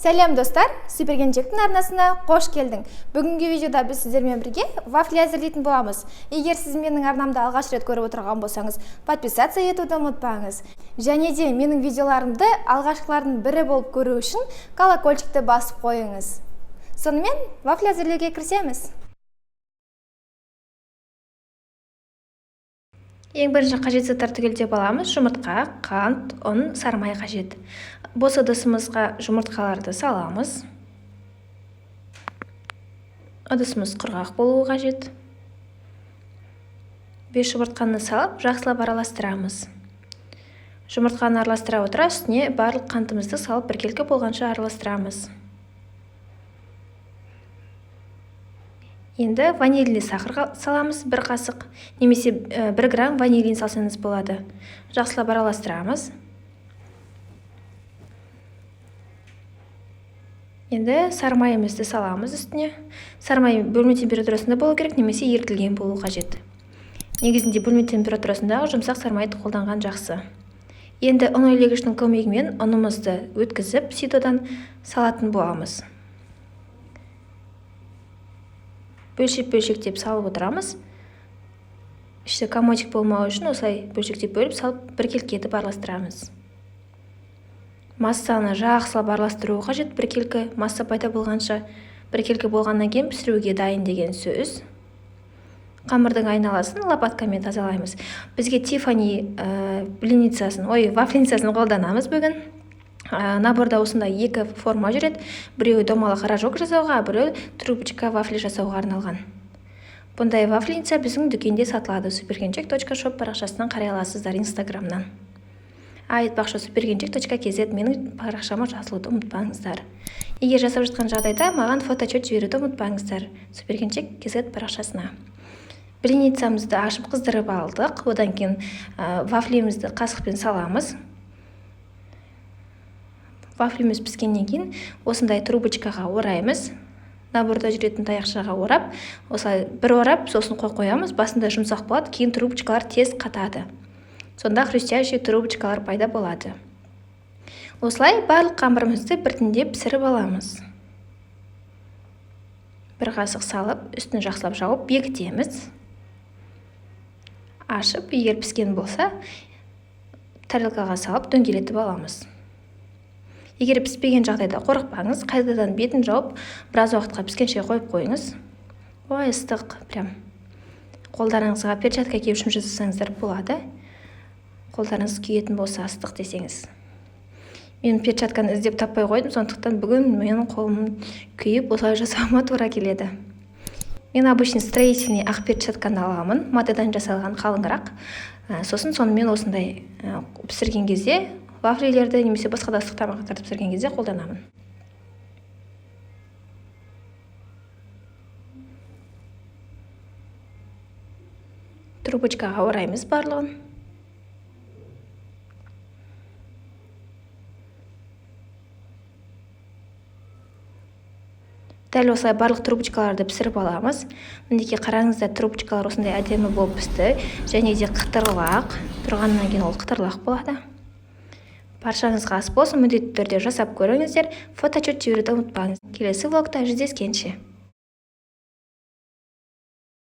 Сәлем достар, Супергенчектің арнасына қош келдің. Бүгінгі видеода біз сіздермен бірге вафли әзірлейтін боламыз. Егер сіз менің арнамды алғаш рет көріп отырған болсаңыз, подписация етуді ұмытпаңыз. Және де менің видеоларымды алғашқылардың бірі болып көру үшін колокольчикті басып қойыңыз. Сонымен вафли әзірлеуге кірісеміз. Ең бірінші қажет заттар түгелдеп аламыз. Жұмыртқа, қант, ұн, сары май қажет. Бос ыдысымызға жұмыртқаларды саламыз. Ыдысымыз құрғақ болуы қажет. 5 жұмыртқаны салып, жақсылап араластырамыз. Жұмыртқаны араластыра отыра үстіне барлық қантымызды салып біркелкі болғанша араластырамыз. Енді ванильный сахар саламыз, 1 қасық, немесе 1 грамм ванилин салсаңыз болады. Жақсылап араластырамыз. Енді сары майымызды саламыз үстіне. Сары май бөлме температурасында болу керек, немесе ерітілген болу қажет. Негізінде бөлме температурасындағы жұмсақ сары майды қолданған жақсы. Енді ұн илегіштің көмегімен ұнымызды өткізіп, ситодан салатын боламыз. Бөлшек-бөлшектеп салып отырамыз. Іште комочек болмау үшін осылай бөлшектеп бөліп салып біркелкі етіп араластырамыз. Массаны жақсылап араластыруға қажет. Біркелкі масса пайда болғанша, біркелкі болғаннан кейін пісіруге дайын деген сөз. Қамырдың айналасын лопаткамен тазалаймыз. Бізге Тиффани вафлиницасын қолданамыз бүгін. Наборда осындай 2 форма жүреді. Біреуі домалақ рожок жасауға, біреуі трубочка вафли жасауға арналған. Бұндай вафлиница біздің дүкенде сатылады. Supergenchek.shop парақшасынан қарай аласыздар Instagramнан. Айтпақшы supergenchek.kz менің парақшама жазылуды ұмытпаңыздар. Егер жасап жатқан жағдайда маған фотоотчет жіберуді ұмытпаңыздар. Supergenchek.kz парақшасына. Блиницамызды ашып қыздырып алдық. Одан кейін вафлимізді қасықпен саламыз. Вафлиміз піскеннен кейін осындай трубочкаға ораймыз. Наборда жүретін таяқшаға орап, осылай бір орап, сосын қоямыз. Басында жұмсақ болады, кейін трубочкалар тез қатады. Сонда хрустящий трубочкалар пайда болады. Осылай барлық қамырымызды біртіндеп пісіріп аламыз. 1 қасық салып, үстін жақсылап жауып бекітеміз. Ашып, егер піскен болса, тарелкаға салып дөңгелетіп аламыз. Егер піспеген жағдайда қорықпаңыз, қайтадан бетін жауып, біраз уақытқа піскенше қойып қойыңыз. Ой, ыстық, прям. Қолдарыңызға перчатка киіп жұмыс жасасаңыздар болады. Қолдарыңыз күйетін болса ыстық десеңіз. Мен перчатканы іздеп таппай қойдым, сондықтан бүгін менің қолым күйіп, осылай жасауыма тура келеді. Мен обычный строительный ақ перчатканы аламын, матадан жасалған қалыңырақ. Сосын сонымен осындай пісірген кезде вафлилерді немесе басқа да ыстық тамақтарды пісірген кезде қолданамын. Трубочкаға ораймыз барлығын. Дәл осылай барлық трубочкаларды пісіріп аламыз. Мінекей қараңыздар, трубочкалар осындай әдемі болып пісті, және де қытырлақ. Тұрғаннан кейін ол қытырлақ болады. Баршаңызға ас болсын, міндетті түрде жасап көріңіздер. Фотоотчет жіберуді ұмытпаңыз. Келесі влогта жүздескенше.